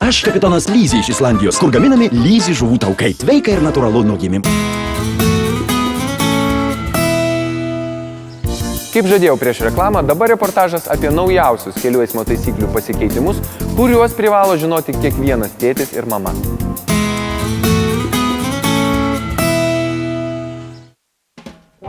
Aš kapitonas Lyzi iš Islandijos, kur gaminami Lyzi žuvų taukai. Sveika ir natūralu nuo gimimo. Kaip žadėjau prieš reklamą, dabar reportažas apie naujausius kelių eismo taisyklių pasikeitimus, kuriuos privalo žinoti kiekvienas tėtis ir mama.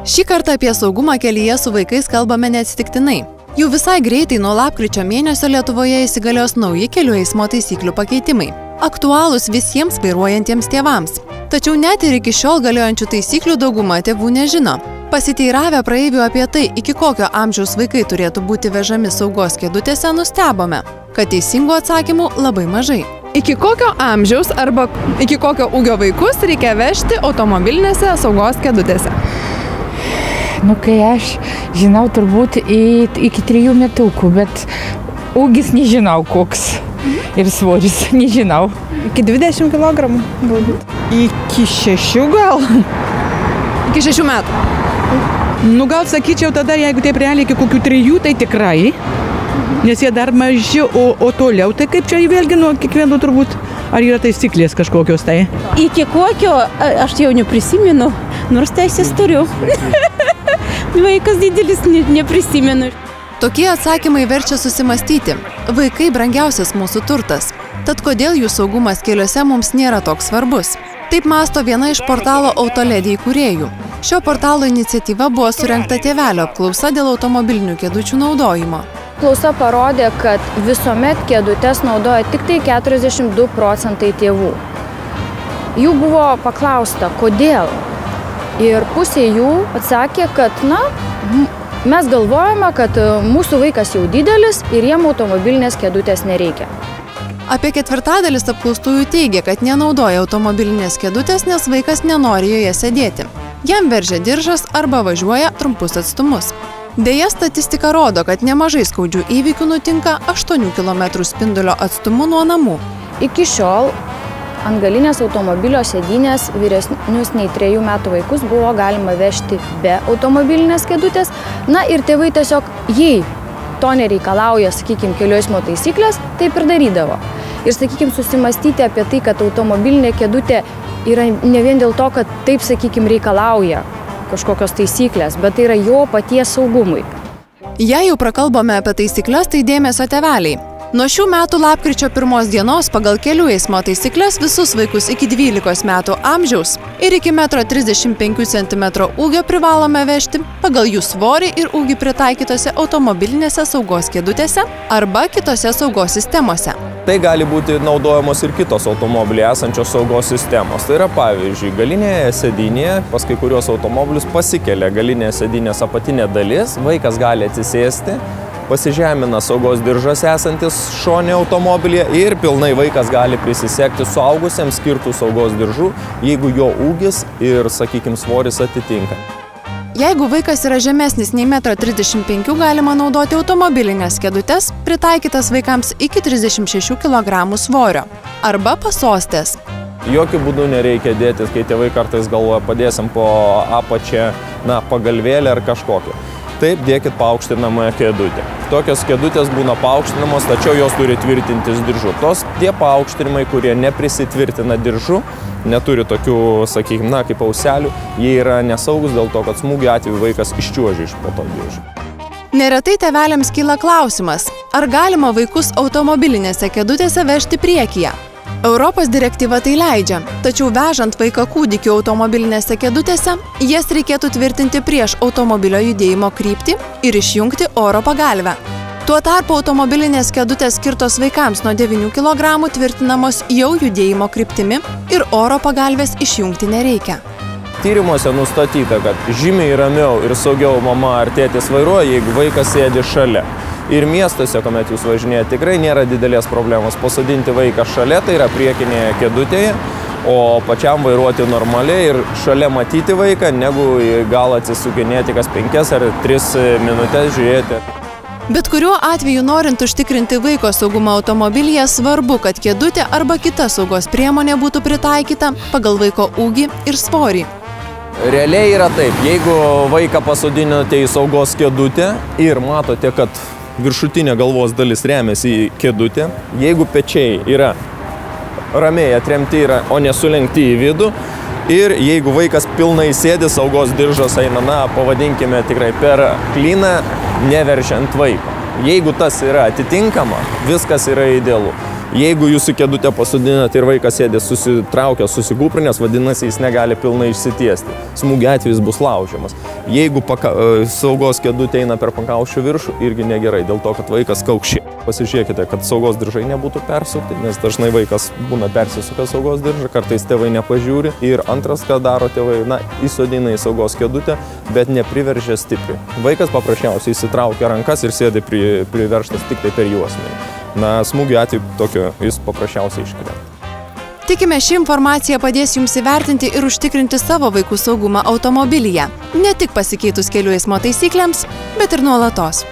Šį kartą apie saugumą kelyje su vaikais kalbame neatsitiktinai. Jau visai greitai nuo lapkričio mėnesio Lietuvoje įsigalios nauji kelių eismo taisyklių pakeitimai. Aktualūs visiems vairuojantiems tėvams. Tačiau net ir iki šiol galiojančių taisyklių dauguma tėvų nežino. Pasiteiravę praeivių apie tai, iki kokio amžiaus vaikai turėtų būti vežami saugos kėdutėse, nustebome, kad teisingų atsakymų labai mažai. Iki kokio amžiaus arba iki kokio ūgio vaikus reikia vežti automobilinėse saugos kėdutėse? Kai aš žinau turbūt iki 3 metukų, bet ūgis nežinau koks ir svoris nežinau. Iki 20 kg galbūt. Iki 6 gal. Iki 6 metų. Gal sakyčiau tada, jeigu taip realiai iki kokių 3, tai tikrai. Nes jie dar maži, o toliau, tai kaip čia vėlgi nuo kiekvieno turbūt, ar yra taisyklės kažkokios tai? Iki kokio, aš jau neprisimenu, nors teisės turiu. Vaikas didelis, neprisimenu. Tokie atsakymai verčia susimastyti. Vaikai brangiausias mūsų turtas. Tad kodėl jų saugumas keliuose mums nėra toks svarbus? Taip mąsto viena iš portalo Autoledė įkūrėjų. Šio portalo iniciatyva buvo surengta tėvelio apklausa dėl automobilinių kėdučių naudojimo. Apklausa parodė, kad visuomet kėdutes naudoja tik tai 42% tėvų. Jų buvo paklausta, kodėl. Ir pusė jų atsakė, kad mes galvojame, kad mūsų vaikas jau didelis ir jiem automobilinės kėdutės nereikia. Apie ketvirtadalis apklaustųjų teigia, kad nenaudoja automobilinės kėdutės, nes vaikas nenori joje sėdėti. Jam veržia diržas arba važiuoja trumpus atstumus. Deja, statistika rodo, kad nemažai skaudžių įvykių nutinka 8 km spindulio atstumu nuo namų. Iki šiol ant galinės automobilio sėdynės vyresnius nei 3 metų vaikus buvo galima vežti be automobilinės kėdutės. Ir tėvai tiesiog, jei to nereikalauja, kelių eismo taisyklės, taip ir darydavo. Ir, susimastyti apie tai, kad automobilinė kėdutė yra ne vien dėl to, kad taip, reikalauja kažkokios taisyklės, bet tai yra jo paties saugumui. Jei jau prakalbame apie taisyklės, tai dėmesio tėveliai. Nuo šių metų lapkričio 1 dienos pagal kelių eismo taisyklės visus vaikus iki 12 metų amžiaus ir iki 1,35 cm ūgio privalome vežti pagal jų svorį ir ūgį pritaikytose automobilinėse saugos kėdutėse arba kitose saugos sistemose. Tai gali būti naudojamos ir kitos automobilyje esančios saugos sistemos. Tai yra pavyzdžiui, galinėje sėdynėje pas kai kurios automobilius pasikelia galinės sėdynės apatinė dalis, vaikas gali atsisėsti, pasižemina saugos diržas esantis šone automobilyje ir pilnai vaikas gali prisisegti suaugusiems skirtų saugos diržų, jeigu jo ūgis ir, svoris atitinka. Jeigu vaikas yra žemesnis nei 1,35 m, galima naudoti automobilinės kėdutes, pritaikytas vaikams iki 36 kg svorio, arba pasostės. Jokių būdų nereikia dėtis, kai tėvai kartais galvoja, padėsim po apačią, pagalvėlę ar kažkokią. Taip, dėkit paaukštinamąją kėdutę. Tokios kėdutės būna paaukštinamos, tačiau jos turi tvirtintis diržu. Tie paaukštinimai, kurie neprisitvirtina diržu, neturi tokių, kaip auselių, jie yra nesaugus dėl to, kad smūgio atveju vaikas iščiuožia iš po to diržo. Neretai tėveliams kyla klausimas, ar galima vaikus automobilinėse kėdutėse vežti priekyje. Europos direktyva tai leidžia, tačiau vežant vaiką kūdikių automobilinėse kėdutėse, jas reikėtų tvirtinti prieš automobilio judėjimo kryptį ir išjungti oro pagalvę. Tuo tarpu automobilinės kėdutės skirtos vaikams nuo 9 kg tvirtinamos jau judėjimo kryptimi ir oro pagalvės išjungti nereikia. Tyrimuose nustatyta, kad žymiai ramiau ir saugiau mama ar tėtis vairuoja, jeigu vaikas sėdi šalia. Ir miestuose, kuomet jūs važinėjate, tikrai nėra didelės problemos pasodinti vaiką šalia, tai yra priekinėje kėdutėje, o pačiam vairuoti normaliai ir šalia matyti vaiką, negu gal atsisukinėti kas 5 ar 3 minutės žiūrėti. Bet kuriuo atveju, norint užtikrinti vaiko saugumą automobilyje, svarbu, kad kėdutė arba kita saugos priemonė būtų pritaikyta pagal vaiko ūgį ir svorį. Realiai yra taip, jeigu vaiką pasodinote į saugos kėdutę ir matote, kad viršutinė galvos dalis remiasi į kėdutę, jeigu pečiai yra ramiai atremti yra, o nesulenkti į vidų. Ir jeigu vaikas pilnai sėdi, saugos diržas eina, na, pavadinkime tikrai per klyną, neveršiant vaiko. Jeigu tas yra atitinkama, viskas yra idealu. Jeigu jūsų kėdutę pasodinat ir vaikas sėdė susitraukęs, susigūprinęs, vadinasi, jis negali pilnai išsitiesti. Smūgio atvejis bus laužiamas. Jeigu saugos kėdutė eina per pakaušio viršų, irgi negerai, dėl to, kad vaikas kaukšė. Pasižiūrėkite, kad saugos diržai nebūtų persukti, nes dažnai vaikas būna persisukę saugos diržą, kartais tėvai nepažiūri. Ir antras, ką daro tėvai, na, įsodina į saugos kėdutę, bet nepriveržia stipriai. Vaikas paprasčiausiai įsitraukia rankas ir sėdi priveržtas tik tai per juosmenį. Na, smūgio atveju tokio jis paprasčiausiai iškrenta. Tikime, ši informacija padės jums įvertinti ir užtikrinti savo vaikų saugumą automobilyje. Ne tik pasikeitus kelių eismo taisyklėms, bet ir nuolatos.